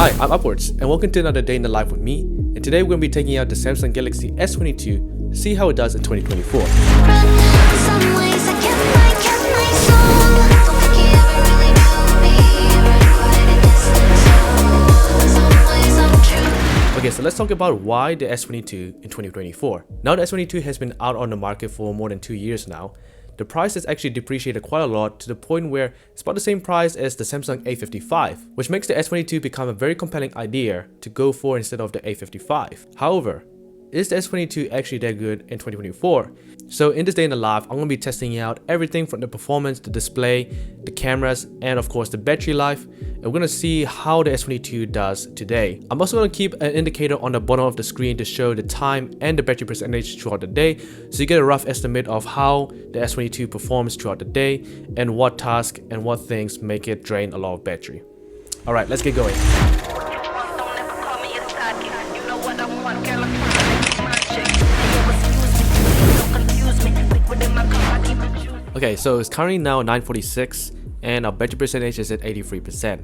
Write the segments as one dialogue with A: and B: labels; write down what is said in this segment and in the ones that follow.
A: Hi, I'm Upwards, and welcome to another day in the life with me. And today we're going to be taking out the Samsung Galaxy S22 to see how it does in 2024. Okay, so let's talk about why the S22 in 2024. Now the S22 has been out on the market for more than 2 years now. The price has actually depreciated quite a lot to the point where it's about the same price as the Samsung A55, which makes the S22 become a very compelling idea to go for instead of the A55. However, is the S22 actually that good in 2024? So in this day in the life, I'm going to be testing out everything from the performance, the display, the cameras, and of course the battery life. And we're going to see how the S22 does today. I'm also going to keep an indicator on the bottom of the screen to show the time and the battery percentage throughout the day, so you get a rough estimate of how the S22 performs throughout the day and what tasks and what things make it drain a lot of battery. Alright, let's get going. Okay, so it's currently now 9:46 and our battery percentage is at 83%.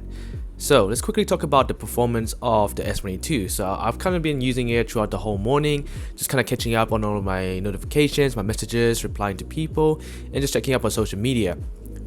A: So let's quickly talk about the performance of the S22. So I've kind of been using it throughout the whole morning, just kind of catching up on all of my notifications, my messages, replying to people, and just checking up on social media.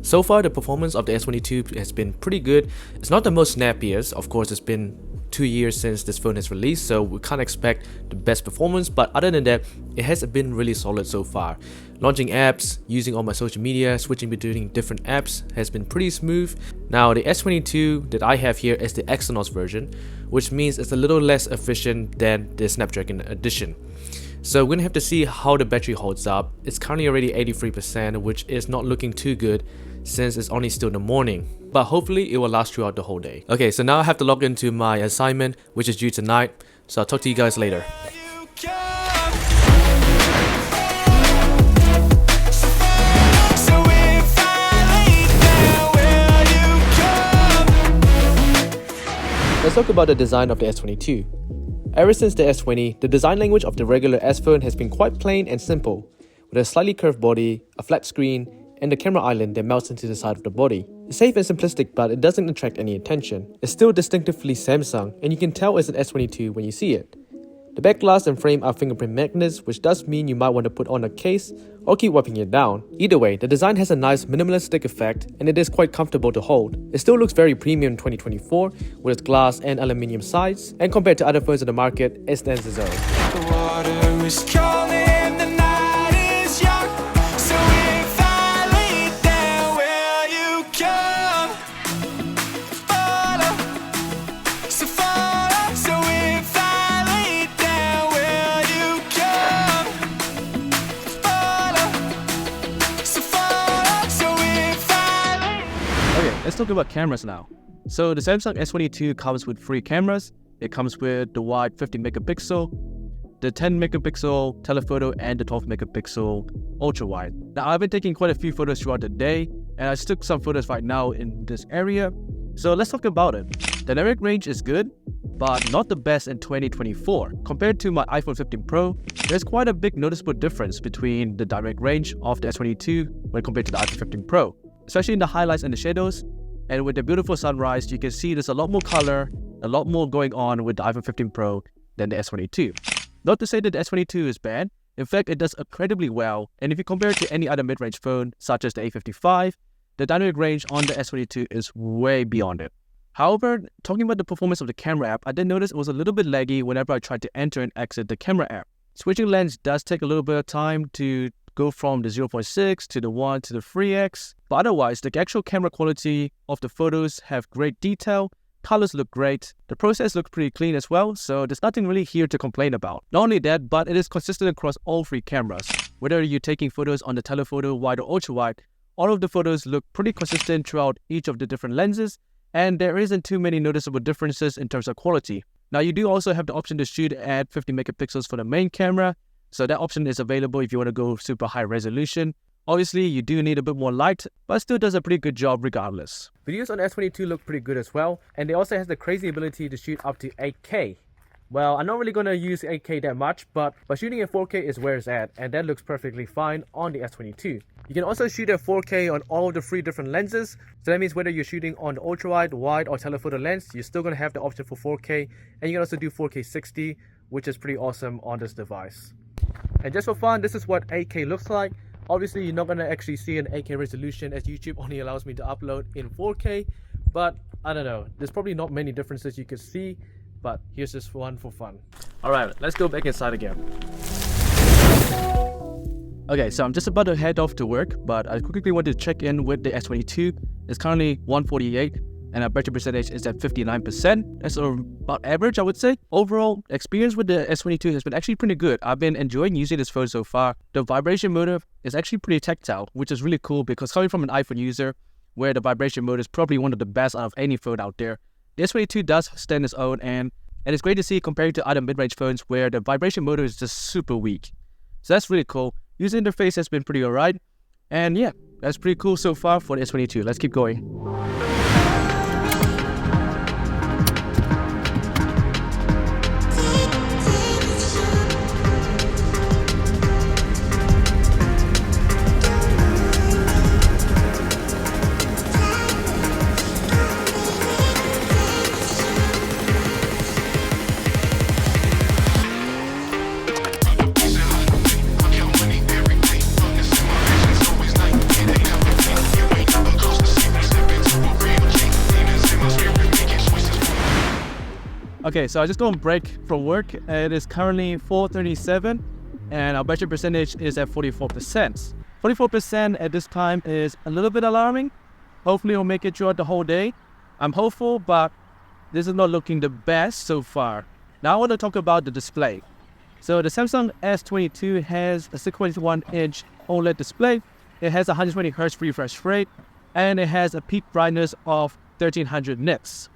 A: So far, the performance of the S22 has been pretty good. It's not the most snappiest. Of course, it's been 2 years since this phone is released, so we can't expect the best performance, but other than that, it has been really solid so far. Launching apps, using all my social media, switching between different apps has been pretty smooth. Now the S22 that I have here is the Exynos version, which means it's a little less efficient than the Snapdragon edition. So we're gonna have to see how the battery holds up. It's currently already 83%, which is not looking too good since it's only still in the morning, but hopefully it will last throughout the whole day. Okay, so now I have to log into my assignment, which is due tonight, so I'll talk to you guys later. Let's talk about the design of the S22. Ever since the S20, the design language of the regular S phone has been quite plain and simple, with a slightly curved body, a flat screen, and the camera island that melts into the side of the body. It's safe and simplistic, but it doesn't attract any attention. It's still distinctively Samsung, and you can tell it's an S22 when you see it. The back glass and frame are fingerprint magnets, which does mean you might want to put on a case or keep wiping it down. Either way, the design has a nice minimalistic effect and it is quite comfortable to hold. It still looks very premium in 2024 with its glass and aluminium sides, and compared to other phones in the market, it stands its own. The water is calling, the night is young, so if I lay down, will you come? Follow, so follow, so if I lay down, will you come? Follow, so follow, so if I lay. Okay, let's talk about cameras now. So the Samsung S22 comes with 3 cameras. It comes with the wide 50 megapixel, the 10 megapixel telephoto, and the 12 megapixel ultra wide. Now I've been taking quite a few photos throughout the day, and I took some photos right now in this area. So let's talk about it. The dynamic range is good, but not the best in 2024. Compared to my iPhone 15 Pro, there's quite a big noticeable difference between the dynamic range of the S22 when compared to the iPhone 15 Pro, especially in the highlights and the shadows. And with the beautiful sunrise, you can see there's a lot more color, a lot more going on with the iPhone 15 Pro than the S22. Not to say that the S22 is bad, in fact it does incredibly well, and if you compare it to any other mid-range phone such as the A55, the dynamic range on the S22 is way beyond it. However, talking about the performance of the camera app, I did notice it was a little bit laggy whenever I tried to enter and exit the camera app. Switching lens does take a little bit of time to go from the 0.6 to the 1 to the 3x, but otherwise the actual camera quality of the photos have great detail, colors look great, the process looks pretty clean as well, so there's nothing really here to complain about. Not only that, but it is consistent across all 3 cameras. Whether you're taking photos on the telephoto, wide or ultra wide, all of the photos look pretty consistent throughout each of the different lenses, and there isn't too many noticeable differences in terms of quality. Now you do also have the option to shoot at 50 megapixels for the main camera, so that option is available if you want to go super high resolution. Obviously, you do need a bit more light, but it still does a pretty good job regardless. Videos on S22 look pretty good as well, and it also has the crazy ability to shoot up to 8K. Well, I'm not really going to use 8K that much, but shooting at 4K is where it's at, and that looks perfectly fine on the S22. You can also shoot at 4K on all the 3 different lenses, so that means whether you're shooting on the ultrawide, wide, or telephoto lens, you're still going to have the option for 4K, and you can also do 4K 60, which is pretty awesome on this device. And just for fun, this is what 8K looks like. Obviously, you're not going to actually see an 8K resolution, as YouTube only allows me to upload in 4K, but I don't know, there's probably not many differences you could see, but here's just one for fun. Alright, let's go back inside again. Okay, so I'm just about to head off to work, but I quickly want to check in with the S22. It's currently 148 and our battery percentage is at 59%. That's about average, I would say. Overall, experience with the S22 has been actually pretty good. I've been enjoying using this phone so far. The vibration motor is actually pretty tactile, which is really cool because coming from an iPhone user, where the vibration motor is probably one of the best out of any phone out there, the S22 does stand its own, and it's great to see compared to other mid-range phones where the vibration motor is just super weak. So that's really cool. User interface has been pretty alright, and yeah, that's pretty cool so far for the S22. Let's keep going. Okay, so I just got on break from work. It is currently 4:37 and our battery percentage is at 44%. 44% at this time is a little bit alarming. Hopefully it'll make it throughout the whole day. I'm hopeful, but this is not looking the best so far. Now I want to talk about the display. So the Samsung S22 has a 6.1-inch OLED display. It has 120 Hz refresh rate and it has a peak brightness of 1300 nits.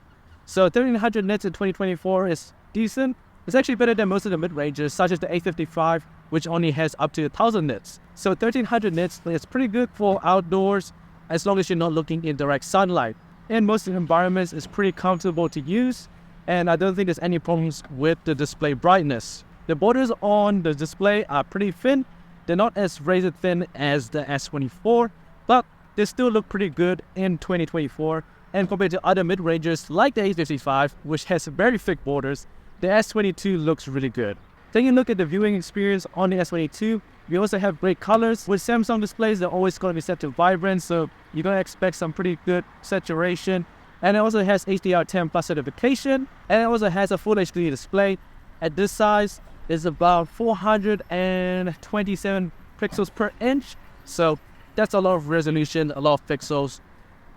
A: So 1300 nits in 2024 is decent. It's actually better than most of the mid-ranges, such as the A55, which only has up to 1000 nits. So 1300 nits is pretty good for outdoors, as long as you're not looking in direct sunlight. In most environments, it's pretty comfortable to use, and I don't think there's any problems with the display brightness. The borders on the display are pretty thin. They're not as razor thin as the S24, but they still look pretty good in 2024. And compared to other mid-rangers like the A55, which has very thick borders, the S22 looks really good. Taking a look at the viewing experience on the S22, we also have great colors. With Samsung displays, they're always going to be set to vibrant, so you're going to expect some pretty good saturation. And it also has HDR10 Plus certification, and it also has a Full HD display. At this size, it's about 427 pixels per inch, so that's a lot of resolution, a lot of pixels.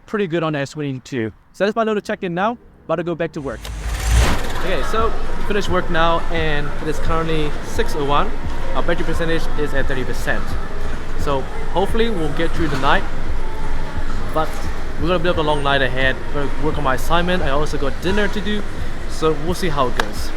A: Pretty good on the S22. So that's my little check-in now. About to go back to work. Okay, so finished work now and it is currently 6:01. Our battery percentage is at 30%. So hopefully we'll get through the night. But we're gonna have a long night ahead. We're gonna work on my assignment. I also got dinner to do. So we'll see how it goes.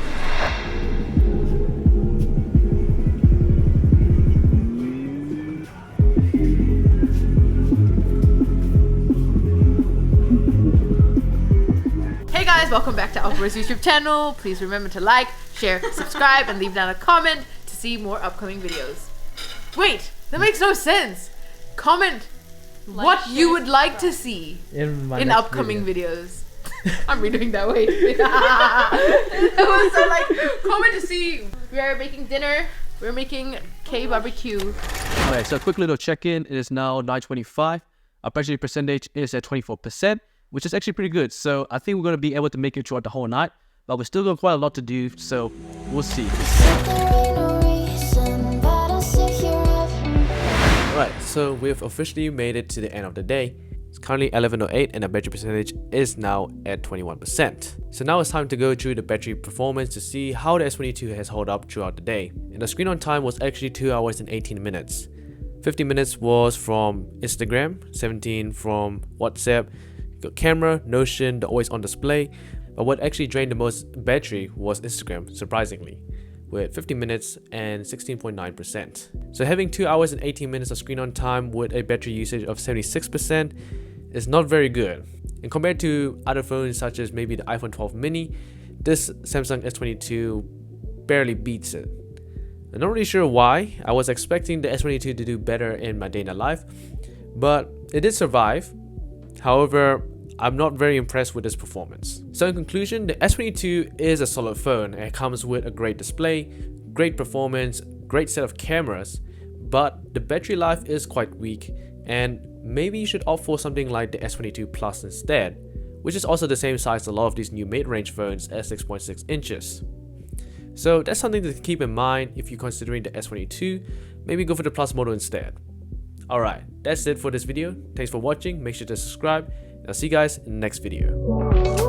B: Welcome back to Outdoors YouTube channel. Please remember to like, share, subscribe, and leave down a comment to see more upcoming videos. Wait, that makes no sense. Comment what you would like to see in upcoming videos. I'm redoing that way. It was so like, comment to see. We are making dinner. We're making K barbecue.
A: Alright, so a quick little check-in. It is now 9:25. Our battery percentage is at 24%. Which is actually pretty good. So I think we're going to be able to make it throughout the whole night. But we're still got quite a lot to do, so we'll see. Alright, so we've officially made it to the end of the day. It's currently 11:08 and the battery percentage is now at 21%. So now it's time to go through the battery performance to see how the S22 has held up throughout the day. And the screen on time was actually 2 hours and 18 minutes. 50 minutes was from Instagram, 17 from WhatsApp, got camera, Notion, the always on display. But what actually drained the most battery was Instagram, surprisingly, with 50 minutes and 16.9%. So having 2 hours and 18 minutes of screen on time with a battery usage of 76% is not very good. And compared to other phones such as maybe the iPhone 12 mini, this Samsung S22 barely beats it. I'm not really sure why. I was expecting the S22 to do better in my day-to-day life, but it did survive. However, I'm not very impressed with its performance. So in conclusion, the S22 is a solid phone and it comes with a great display, great performance, great set of cameras, but the battery life is quite weak, and maybe you should opt for something like the S22 Plus instead, which is also the same size as a lot of these new mid-range phones at 6.6 inches. So that's something to keep in mind if you're considering the S22, maybe go for the Plus model instead. Alright, that's it for this video. Thanks for watching, make sure to subscribe, and I'll see you guys in the next video.